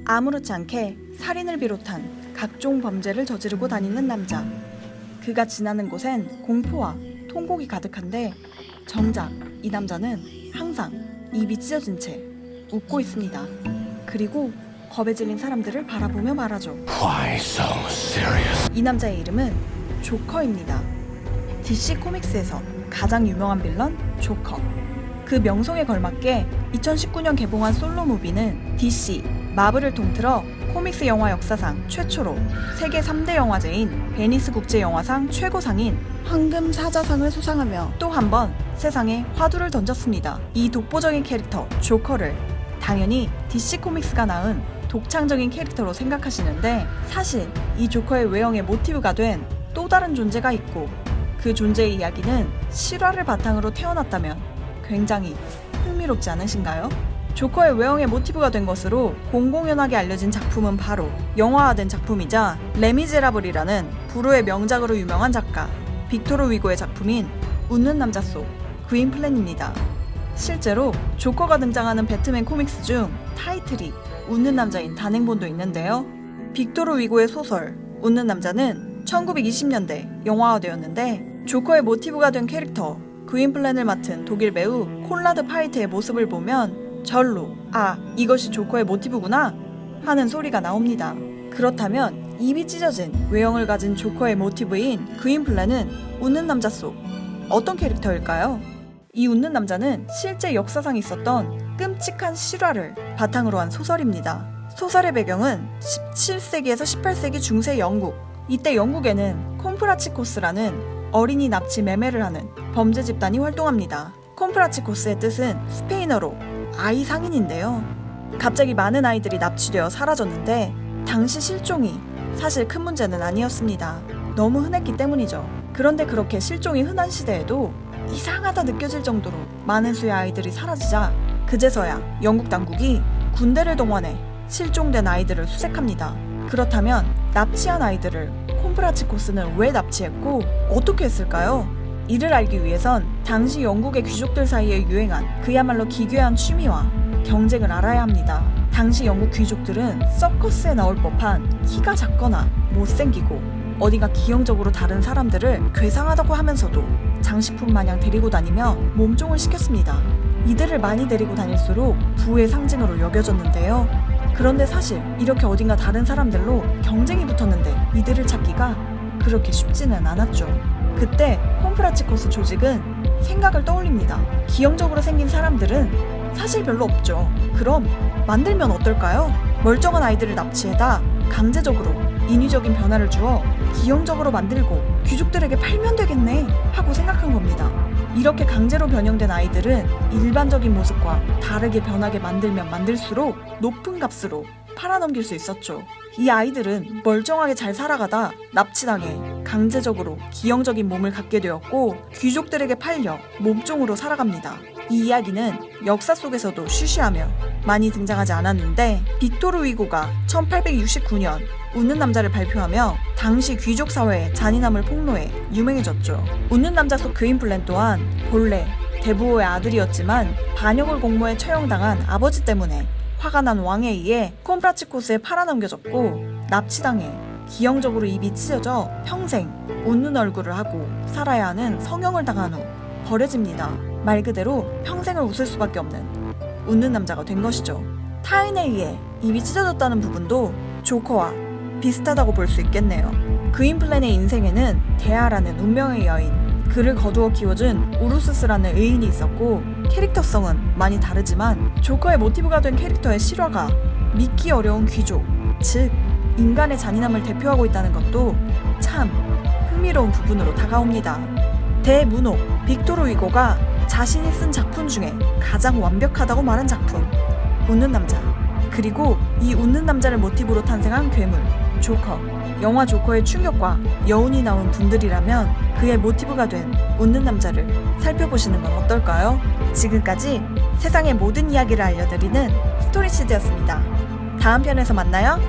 아무렇지 않게 살인을 비롯한 각종 범죄를 저지르고 다니는 남자. 그가 지나는 곳엔 공포와 통곡이 가득한데 정작 이 남자는 항상 입이 찢어진 채 웃고 있습니다. 그리고 겁에 질린 사람들을 바라보며 말하죠. Why so serious? 이 남자의 이름은 조커입니다. DC 코믹스에서 가장 유명한 빌런 조커. 그 명성에 걸맞게 2019년 개봉한 솔로 무비는 DC, 마블을 통틀어 코믹스 영화 역사상 최초로 세계 3대 영화제인 베니스 국제영화상 최고상인 황금 사자상을 수상하며 또 한 번 세상에 화두를 던졌습니다. 이 독보적인 캐릭터 조커를 당연히 DC 코믹스가 낳은 독창적인 캐릭터로 생각하시는데 사실 이 조커의 외형의 모티브가 된 또 다른 존재가 있고 그 존재의 이야기는 실화를 바탕으로 태어났다면 굉장히 흥미롭지 않으신가요? 조커의 외형의 모티브가 된 것으로 공공연하게 알려진 작품은 바로 영화화된 작품이자 레미제라블이라는 불후의 명작으로 유명한 작가 빅토르 위고의 작품인 웃는 남자 속 그윈플랜입니다. 실제로 조커가 등장하는 배트맨 코믹스 중 타이틀이 웃는 남자인 단행본도 있는데요. 빅토르 위고의 소설 웃는 남자는 1920년대 영화화되었는데 조커의 모티브가 된 캐릭터 그윈플랜을 맡은 독일 배우 콘라드 파이트의 모습을 보면 절로 이것이 조커의 모티브구나 하는 소리가 나옵니다. 그렇다면 입이 찢어진 외형을 가진 조커의 모티브인 그윈플랜은 웃는 남자 속 어떤 캐릭터일까요? 이 웃는 남자는 실제 역사상 있었던 끔찍한 실화를 바탕으로 한 소설입니다. 소설의 배경은 17세기에서 18세기 중세 영국. 이때 영국에는 콤프라치코스라는 어린이 납치 매매를 하는 범죄 집단이 활동합니다. 콤프라치코스의 뜻은 스페인어로 아이 상인인데요. 갑자기 많은 아이들이 납치되어 사라졌는데 당시 실종이 사실 큰 문제는 아니었습니다. 너무 흔했기 때문이죠. 그런데 그렇게 실종이 흔한 시대에도 이상하다 느껴질 정도로 많은 수의 아이들이 사라지자 그제서야 영국 당국이 군대를 동원해 실종된 아이들을 수색합니다. 그렇다면 납치한 아이들을 콤프라치코스는 왜 납치했고 어떻게 했을까요? 이를 알기 위해선 당시 영국의 귀족들 사이에 유행한 그야말로 기괴한 취미와 경쟁을 알아야 합니다. 당시 영국 귀족들은 서커스에 나올 법한 키가 작거나 못생기고 어디가 기형적으로 다른 사람들을 괴상하다고 하면서도 장식품 마냥 데리고 다니며 몸종을 시켰습니다. 이들을 많이 데리고 다닐수록 부의 상징으로 여겨졌는데요. 그런데 사실 이렇게 어딘가 다른 사람들로 경쟁이 붙었는데 이들을 찾기가 그렇게 쉽지는 않았죠. 그때 콤프라치코스 조직은 생각을 떠올립니다. 기형적으로 생긴 사람들은 사실 별로 없죠. 그럼 만들면 어떨까요? 멀쩡한 아이들을 납치해다 강제적으로 인위적인 변화를 주어 기형적으로 만들고 귀족들에게 팔면 되겠네 하고 생각한 겁니다. 이렇게 강제로 변형된 아이들은 일반적인 모습과 다르게 변하게 만들면 만들수록 높은 값으로 팔아넘길 수 있었죠. 이 아이들은 멀쩡하게 잘 살아가다 납치당해 강제적으로 기형적인 몸을 갖게 되었고 귀족들에게 팔려 몸종으로 살아갑니다. 이 이야기는 역사 속에서도 쉬쉬하며 많이 등장하지 않았는데 빅토르 위고가 1869년 웃는 남자를 발표하며 당시 귀족 사회의 잔인함을 폭로해 유명해졌죠. 웃는 남자 속 그윈플랜 또한 본래 대부호의 아들이었지만 반역을 공모해 처형당한 아버지 때문에 화가 난 왕에 의해 콤프라치코스에 팔아넘겨졌고 납치당해 기형적으로 입이 찢어져 평생 웃는 얼굴을 하고 살아야 하는 성형을 당한 후 버려집니다. 말 그대로 평생을 웃을 수밖에 없는 웃는 남자가 된 것이죠. 타인에 의해 입이 찢어졌다는 부분도 조커와 비슷하다고 볼 수 있겠네요. 그윈플랜의 인생에는 데아라는 운명의 여인, 그를 거두어 키워준 우루스스라는 의인이 있었고 캐릭터성은 많이 다르지만 조커의 모티브가 된 캐릭터의 실화가 믿기 어려운 귀족, 즉 인간의 잔인함을 대표하고 있다는 것도 참 흥미로운 부분으로 다가옵니다. 대문호 빅토르 위고가 자신이 쓴 작품 중에 가장 완벽하다고 말한 작품 웃는 남자. 그리고 이 웃는 남자를 모티브로 탄생한 괴물 조커. 영화 조커의 충격과 여운이 나온 분들이라면 그의 모티브가 된 웃는 남자를 살펴보시는 건 어떨까요? 지금까지 세상의 모든 이야기를 알려드리는 스토리시즈였습니다. 다음 편에서 만나요.